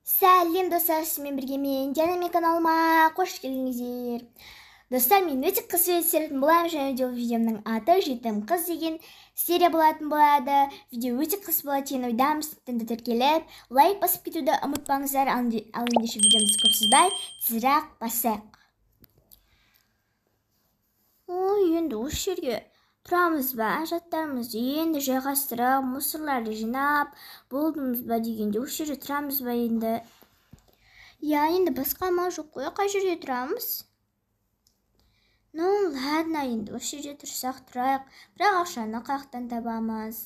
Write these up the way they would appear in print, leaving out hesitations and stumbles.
Сәлем достар, сізбен бірге мен және каналыма қош келдіңіздер. Достар, мен өте қызу етсеретін боламын, және де видеомның аты «Жетім қыз» деген серия болатын болады. Видео өте қыз болады деген ойдамын. Сіздерді тіркеліп, лайк басып кетуді ұмытпаңыздар. Ал ендеше видеомызды көп созбай, тезірек басайық. Енді осы жерге тұрамыз ба, жаттарымызды енді жайғастырып, мусорларды жинап болдыңыз ба дегенде осы жерде тұрамыз ба енді? Енді басқа амал жоқ қой, қай жерде тұрамыз? Ладно, енді осы жерде тұрсақ тұрайық, бірақ ақшаны қаяқтан табамыз?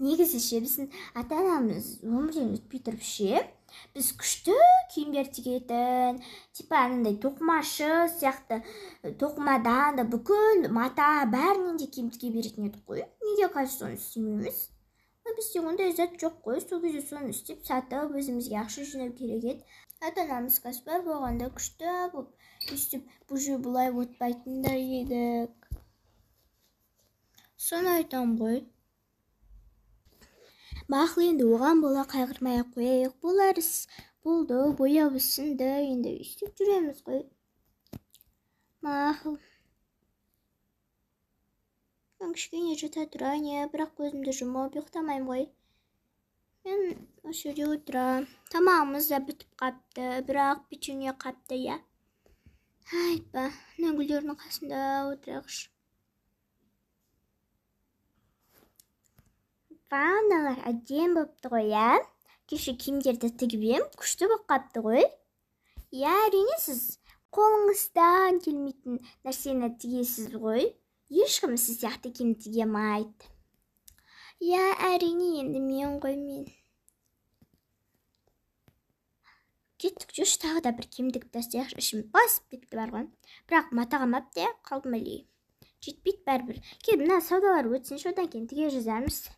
Негізі біздің ата-анамыз өмірден өтпей тұрып біз күшті киімдер тігетін, анандай тоқымашы сияқты, тоқымадан да бүкіл мата бәрінен де киім тіге беретін едік қой. Неге қазір соны істемейміз? Бізде ондай зат жоқ қой, сол кезде соны істеп сатып өзімізге ақша жинау керек еді. Ата-анамыз кәсіпкер болғанда күшті болып өстіп бұжы бұлай отпайтындар едік. Соны айтам ғой. Мақұл, енді оған бола қайғырмай қояйық. Болар іс болды, бояу сынды, енді өстіп жүреміз ғой. Мақұл. Мен кішкене жата тұрайын, бірақ көзімді жұмып ұйықтамаймын ғой. Мен осы жерде отырам. Тамағымыз да бітіп қапты, бірақ печенье қапты, Айтпа, гүлдердің қасында отырайықшы. Ванналар әдем бопты ғой, Кеше киімдерді тігіп ем, күшті болып қапты ғой. Әрине сіз қолыңыздан келмейтін нәрсені тігесіз ғой. Ешкім сіз сияқты киім тіге алмайды. Әрине, енді мен. Кеттік, жүрші, тағы да бір киім тігіп тастайықшы, ішім басып кетті бар ғой. Бірақ матағамапты, қалдым әлей. Жетпейді бәрібір. Кел, мына саудалар өтсінші, одан кейін тіге жазармыз.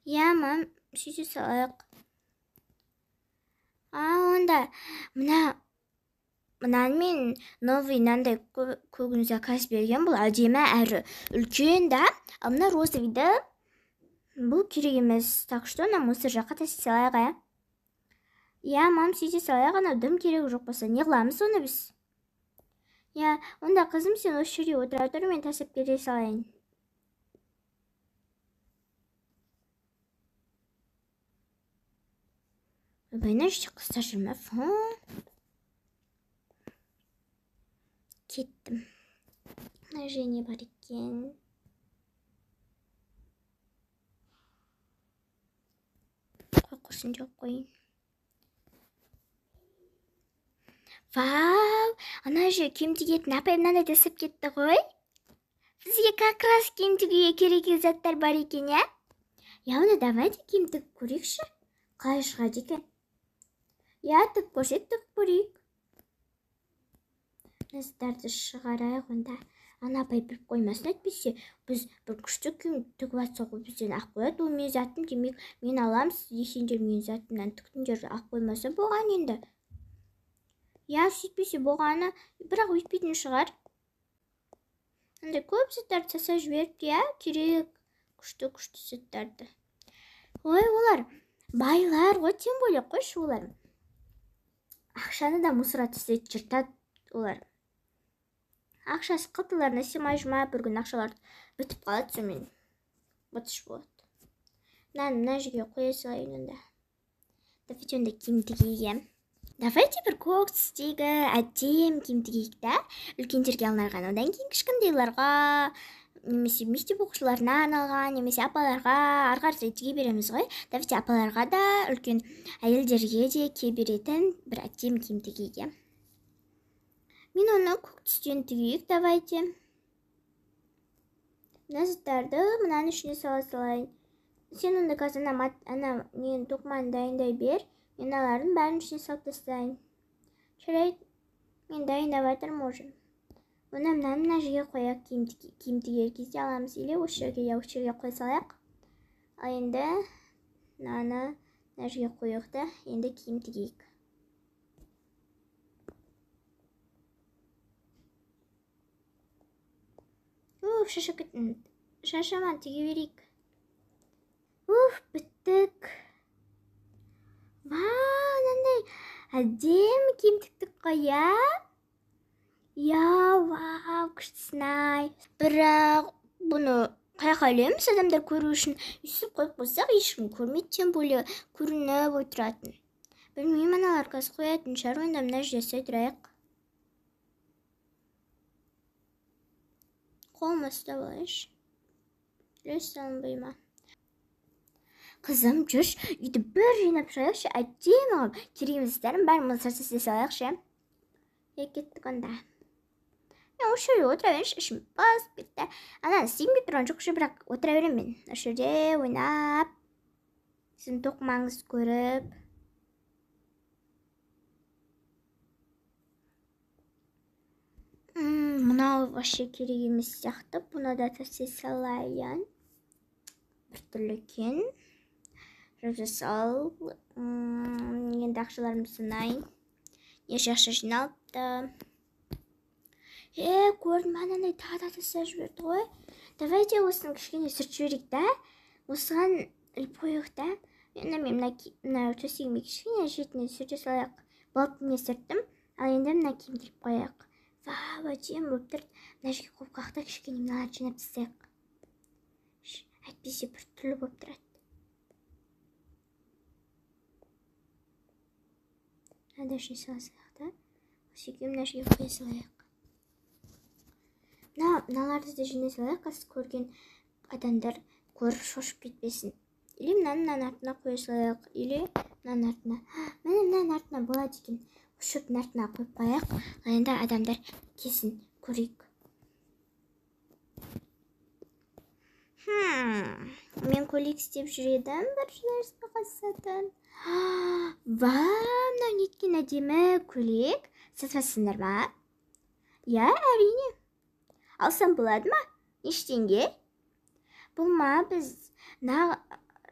Мам, сөйте салайық. Онда мұнан мен новый нандай көгін заказ берген, бұл әдемі әрі үлкен да, мына розовыйды бұл керек емес, так что на мусор жаққа тастай салайық, Мам, сөйте салайық, ана дым керек жоқ болса, не қыламыз оны біз? Онда қызым, сен осы жерде отыра тұр, мен тасып бере салайын. Мына жерде қыздар жүрме. Кеттім. Мына жерде не бар екен? Құрсын жоқ қойын. Вау! Ана жерде киім тігетін апай мынандай тасып кетті ғой. Бізге как раз киім тігуге керек заттар бар екен, Онда давайте киім тігіп көрейікші. Қалай шығады екен? Тігіп көрсек, тігіп көрейік. Заттарды шығарайық онда. Ана апай біліп қоймасын, әйтпесе біз бір күшті киім тігіп атсақ қой, бізден ақ қояды. Ол мен затым, демек мен алам, сіз сендер мен затымнан тіктіңдер, ақ қоймаса болған енді. Сөйтпесе болғаны, бірақ өйтпейтін шығар. Ондай көп заттарды саса жіберіп, керек күшті заттарды. Олар байлар ғой, тем более қойшы олар. Ақшаны да мусорға тастайды, жыртады олар. Ақшасы қалталарына сыймай жұмай, бір күн ақшалар бітіп қалады, сонымен бытыш болады. Мына жерге қоя салайын онда. Давайте онда киім тігейік. Давайте бір көк түстегі әдем киім тігейік, үлкендерге арналған, одан кейін кішкентайларға, немесе мектеп оқушыларына арналған, немесе апаларға ары қарай тіге береміз ғой. Давайте апаларға да, үлкен әйелдерге де кие беретін бір әдем киім тігейік. Мен оны көк түстен тігейік, давайте. Мына заттарды мынаның ішіне салайын. Сен онда қазір ана тоқыманы дайындай бер, мен алардың бәрін ішіне салып тастайын. Жарайды, мен дайындап жатырмын уже. Оны мына жерге қояқ, киім тігер кезде аламыз, или осы жерге қоя салайық. Енді мына жерге қойық та, енді киім тігейік. Шашып кеттім. Шашаман тіге берейік. Біттік. Вау! әдемі киім тіктік қой, иә? Я, вау, күштісін-ай. Бірақ бұны қаяққа ілеміз адамдар көру үшін? Үсіп қойып қойсақ, ешкім көрмейді, тем более көрініп отыратын. Білмеймін, аналар қазір қоятын шығар, онда мына жасай тұрайық. Қолыма ұстап алайыншы. Үлес салынбай ма? Қызым, жүрш, үйді бір жинап шығайықшы, әдемі ғып. Керегіміздерін бәрін мұлсарсыз десе алайықшы. Кеттік онда. Мен осы жерде отыра берейінші, ішім басып кетті. Ана істеймін тұрған жоқ, бірақ отыра берем мен. Осы жерде ойнап, сіздің тоқымаңыз көріп. Мынау вообще керек емес сияқты. Бұны да тастай салайын. Біртүрлі екен. Жасал. Енді ақшаларымды санайын. Неше ақша жиналыпты. Көрдім, анандай тағы тастап жіберді ғой. Давайте осыны кішкене сүртіп жіберейік та. Осыған іліп қойық та. Енді мен мына төсегіме кішкене шетіне сүрте салайық. Болып мен сүрттім. Ал енді мына киімді іліп қойық. Вау, әдемі болып тұрды. Мына жерге қойып қақта кішкене мыналарды жинап тастайық. Әйтпесе бір түрлі болып тұрады. Мынада үшін салсақ та. Осы екеуін мына жерге қоя салайық. Мыналарды да жинай салайық, қазір көрген адамдар көріп шошып кетпесін. Или мынаның артына қоя салайық, или мынаның артына. Мынаның артына болады екен. Осы шөптің артына қойып қояйық. Енді адамдар кесін көрейік. Мен көйлек істеп жүредім, бір жарысқа қатысатын. Вау, мынау неткен әдемі көйлек. Сатасыңдар ма? Я, әрине. Алсам болады ма? Ештеңге? Бұл ма біз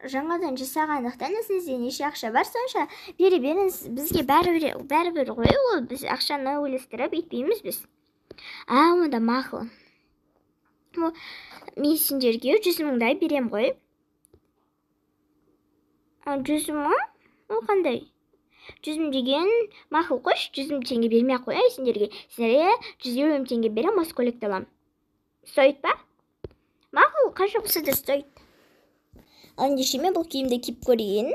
жаңадан жасағандықтан сізде неше ақша бар, сонша бере беріңіз. Бізге бәрібір ғой, ол біз ақшаны ойластырып етпейміз біз. Онда мақұл. Мен сендерге 100 мыңдай берем ғой. 100 мың? Ол қандай? 100 мың деген мақұл қош, 100 мың теңге бермей қояй сендерге. Сендерге 150 мың теңге берем, осы көйлекті алам. Стоит па? Мақұл, қанша болса да стоит. Ендеше мен бұл киімді киіп көрейін.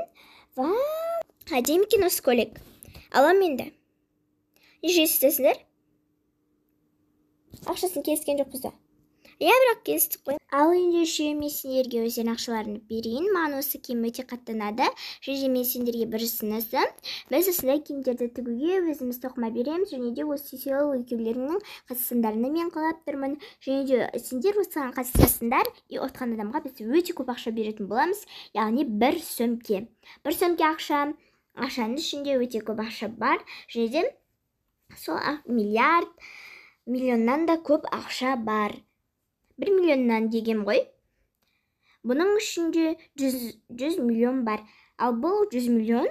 Вау, әдемі екен осы көйлек. Алам енді. Неше істесіңдер? Ақшасын кескен жоқпыз да. Я, бірақ кестік қой. Ал ендеше мен сендерге өздерінің ақшаларını берейін. Маған осы киім өте қатты ұнады. Және мен сендерге бір ұсынысым. Біз осындай киімдерді тігуге өзіміз тоқыма береміз. Және де осы сел өлкелерінің қатысымдарына мен қалап тұрмын. Және де сендер осыған қатысасыңдар. Отқан адамға біз өте көп ақша беретін боламыз. Яғни бір сөмке. Бір сөмке ақша. Ақшаның ішінде өте көп ақша бар. Және де сол миллионнан да көп ақша бар. 1 миллионнан деген ғой. Бұның ішінде 100 миллион бар. Ал бұл 100 миллион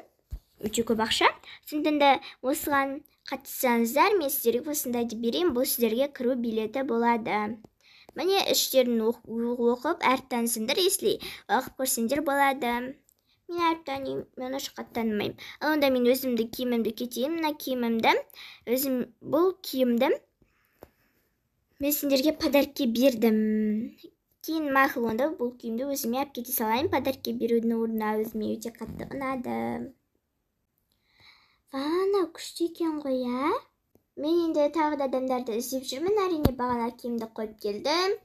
өте көп ақша. Сондықтан да осыған қатыссаңыздар, мен сіздерге осындайды берейін. Бұл сіздерге кіру билеті болады. Міне іштерін оқып, әріп танысыңдар, если оқып көрсеңдер болады. Мен әріп танымаймын, мен ашыққа танымаймын. Ал онда мен өзімді киімімді кетейін. Мына киімімді, бұл киімді мен сендерге подаркке бердім. Кейін мақұл, онда бұл киімді өзіме алып кете салайын. Подаркке берудің орнына өзіме өте қатты ұнады. Анау күшті екен ғой, ә? Мен енді тағы да адамдарды іздеп жүрмін. Әрине бағана киімді қойып келдім.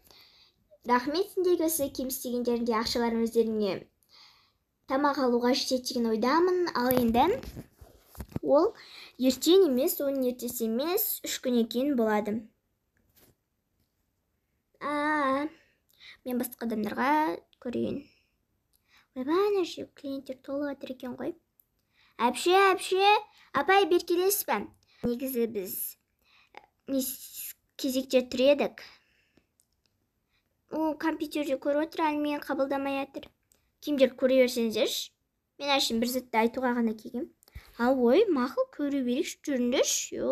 Рахмет, сендерге осы киім істегендерінде ақшаларын өздеріне тамақ алуға жетеді деген ойдамын. Ал енді ол ертең емес, оның ертесі емес, 3 күннен кейін болады. Мен басқа адамдарға көрейін. Ойбай, ше, клиенттер толып жатыр екен ғой. Әпше, апай, бер келесіз бе? Негізі біз кезекте тұр едік. Ол компьютерде көріп отыр, әлі мені қабылдамай жатыр. Киімдер көре берсеңіздерші. Мен әшейін бір затты айтуға ғана келгем. Ой, мақұл, көре берейікші, жүріңдерші.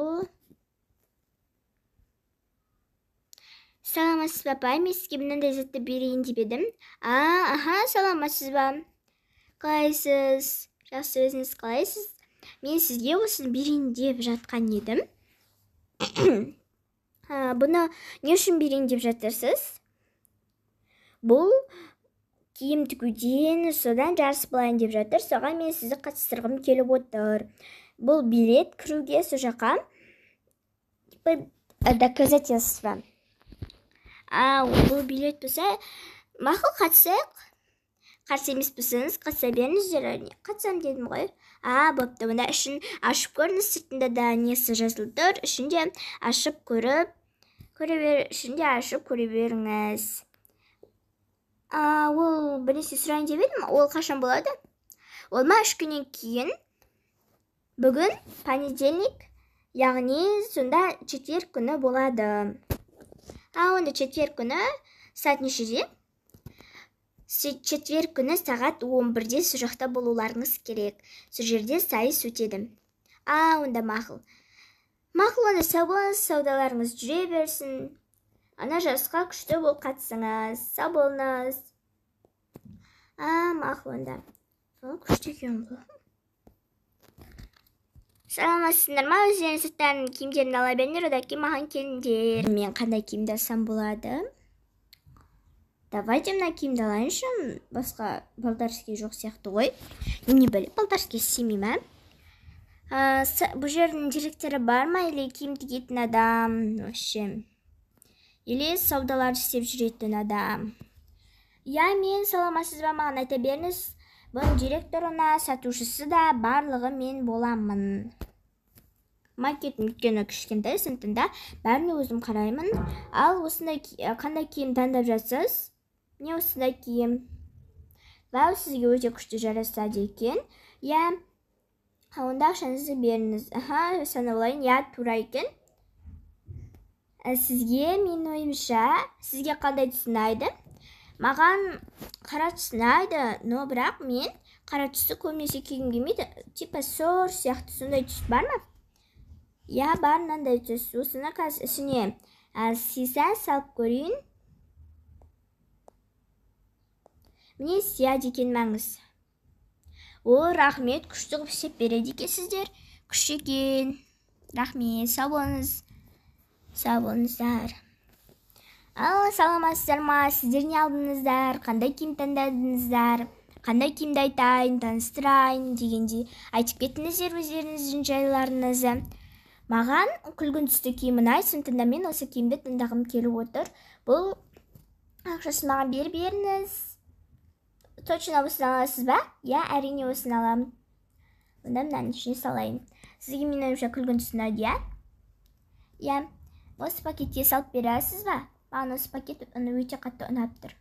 Саламатсыз ба, апай, мен сізге мынандай затты берейін деп едім. Саламатсыз ба? Қалайсыз? Жақсы, өзіңіз қалайсыз? Мен сізге осыны берейін деп жатқан едім. Бұны не үшін берейін деп жатырсыз? Бұл киім тігуден содан жарыс болайын деп жатыр. Соған мен сізді қатыстырғым келіп отыр. Бұл билет кіруге со жаққа. Доказательство. Бұл билет болса, мақұл қатысайық. Қарсы емес болсаңыз, қатыса беріңіздер. Қатысам дедім ғой. Бопты, мұнда ішін ашып көріңіз. Сыртында да несі жазылып тұр. Ішінде ашып көре беріңіз. Ол бірнеше сұрайын деп едім. Ол қашан болады? Ол ма 3 күннен кейін. Бүгін понедельник, яғни сонда четверг күні болады. Онда четверг күні сағат нешеде? Четверг күні сағат 11-де со жақта болуларыңыз керек. Со жерде сайыс өтеді. Онда мақұл. Мақұл, онда сау болыңыз, саудаларыңыз жүре берсін. Ана жарысқа күшті болып қатысыңыз. Сау болыңыз. Мақұл онда. Күшті екен ғой. Саламатсыздар ма? Өздеріңіз сырттан киімдерін ала беріңдер, одан кейін маған келіңдер. Мен қандай киімді алсам болады? Давайте мына киімді алайыншы. Басқа полтарский жоқ сияқты ғой. Не біліп, полтарский істемеймін. Бұл жердің директоры бар ма? Или киім тігетін адам? Вообще. Или саудалар істеп жүретін адам? Мен саламатсыз ба, маған айта беріңіз. Бұның директорына, сатушысы да барлығы мен боламын. Макетін өткені кішкентай сыныптында бәріне өзім қараймын. Ал осындай қандай киім таңдап жатсыз? Не осындай киім? Вау, сізге өте күшті жарасады екен. Онда ақшаңызды беріңіз. Саны олайын, тура екен. Сізге, мен ойымша, сізге қандай түсінайды? Маған қара түсінайды, но бірақ мен қара түсі көбінесе кигім келмейді. Типа сор сияқты сондай түс бар ма? Бар, мынандай түс. Осыны қазір ішіне сия салып көрейін. Міне сия деген мәңіз. Рахмет, күшті қып істеп береді екенсіздер. Күшті екен. Рахмет, сау болыңыз. Сау болыңыздар. Саламатсыздар ма? Сіздер не алдыңыздар? Қандай киім таңдадыңыздар? Қандай киімді айтайын, таныстырайын дегенде айтып кетіңіздер өздеріңіздің жайларыңызды. Маған күлгін түсті киім ұнайды, сондықтан мен осы киімді таңдағым келіп отыр. Бұл ақшасын маған беріп беріңіз. Точно осыны аласыз ба? Әрине осыны аламын. Онда мынаны ішіне салайын. Сізге мен ойымша күлгін түсті ұнайды, осы пакетке салып бересіз ба? Маған осы пакет өте қатты ұнап тұр.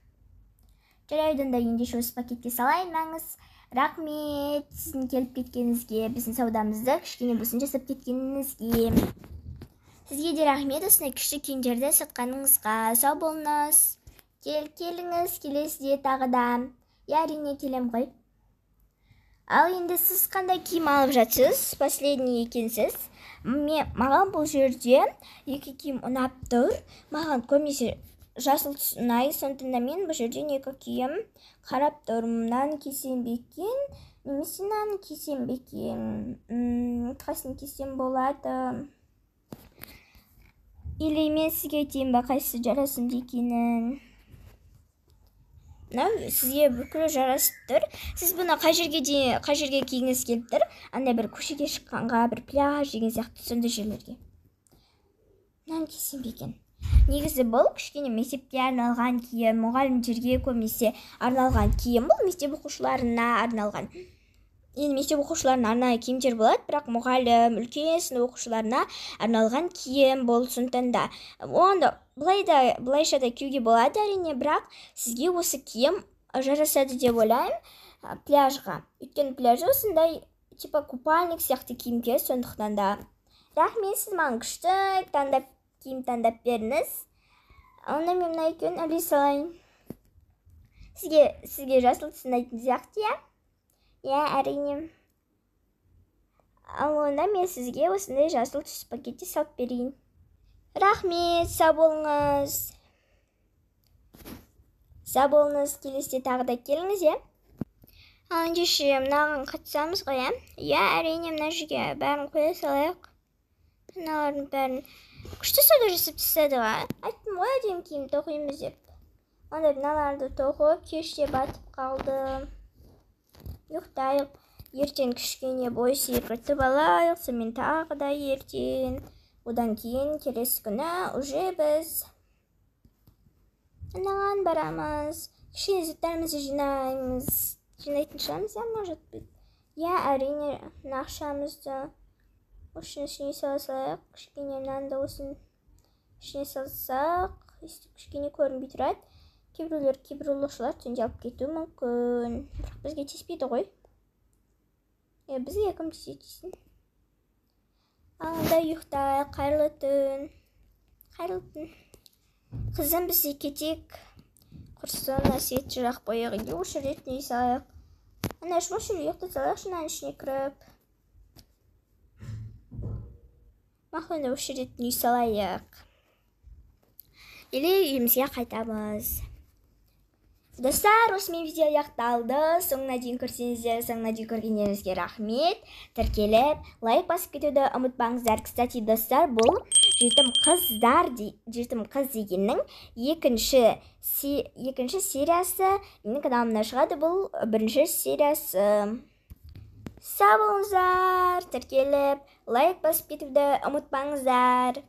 Жарайды, онда ендеше осы пакетке салайын, мәңіз. Рахмет сіздің келіп кеткеніңізге, біздің саудамызды кішкене болсын жасап кеткеніңізге. Сізге де рахмет осындай күшті киімдерді сатқаныңызға. Сау болыңыз. Келіңіз, келесіде тағы да. Әрине келем ғой. Ал енді сіз қандай киім алып жатсыз? Последний екенсіз. Маған бұл жерде екі киім ұнап тұр. Маған көбінесе жасыл түс ұнайды, сондықтан мен бұл жерден екі киім қарап тұрмын. Мынаны кисем бе екен, немесе мынаны кисем бе екен? Қайсысын кисем болады? Или мен сізге айтайын ба қайсысы жарасымды екенін? Сізге бүкілі жарасып тұр. Сіз бұны қай жерге киіңіз келіп тұр? Андай бір көшеге шыққанға, бір пляж деген сияқты сондай жерлерге. Мынаны кисем бе екен? Негізі бұл кішкене мектепке арналған киім, мұғалімдерге көбінесе арналған киім. Бұл мектеп оқушыларына арналған. Енді мектеп оқушыларына арнайы киімдер болады, бірақ мұғалім, үлкен сынып оқушыларына арналған киім бұл, сондықтан да. Онда былайша да киюге болады әрине, бірақ сізге осы киім жарасады деп ойлаймын пляжға. Өйткені пляжы осындай типа купальник сияқты киімге, сондықтан да. Рахмет, сіз маған күшті киім таңдап беріңіз. Онда мен мына екеуін іле салайын. Сізге жасыл түсін айтын сияқты, әрине. Ал онда мен сізге осындай жасыл түс пакетте салып берейін. Рахмет, сау болыңыз. Сау болыңыз, келесіде тағы да келіңіз, ендеше мынаған қатысамыз ғой, иә, әрине мына жерге бәрін қоя салайық. Мыналардың бәрін күшті сауда жасап тастады ғой. Айттым ғой, әдемі киім тоқимыз деп. Онда мыналарды тоқып, кеште батып қалды. Ұйықтайық. Ертең кішкене бой секіртіп алайық, сонымен тағы да ертең. Одан кейін келесі күні уже біз мынаған барамыз. Кішкене заттарымызды жинаймыз. Жинайтын шығармыз, может быть. Иә, әрине ақшамызды осының ішіне салсақ, кішкене мынаны да осының ішіне салсақ, кішкене көрінбей тұрады. Кейбіреулер, кейбір ұрлаушылар түнде алып кетуі мүмкін. Бірақ бізге тиіспейді ғой. Бізге кім тиісетін? Анда ұйықтайық, қайырлы түн. Қайырлы түн. Қызым, біз кетейік. Құрсын, әсет жырақ бойығы. Осы ретін үй салайық. Ана осы ұйықты салайық, шынаның ішіне кіріп. Мақында осы ретін үй салайық. Или үйімізге қайтамыз. Достар, осымен видео аяқталды. Соңына дейін көрсеңіздер, соңына дейін көргендеріңізге рахмет. Тіркеліп, лайк басып кетуді ұмытпаңыздар. Кстати, достар, бұл жетім қыз дегеннің екінші сериясы менің каналымда шығады. Бұл бірінші сериясы. Сау болыңыздар, тіркеліп, лайк басып кетуді ұмытпаңыздар.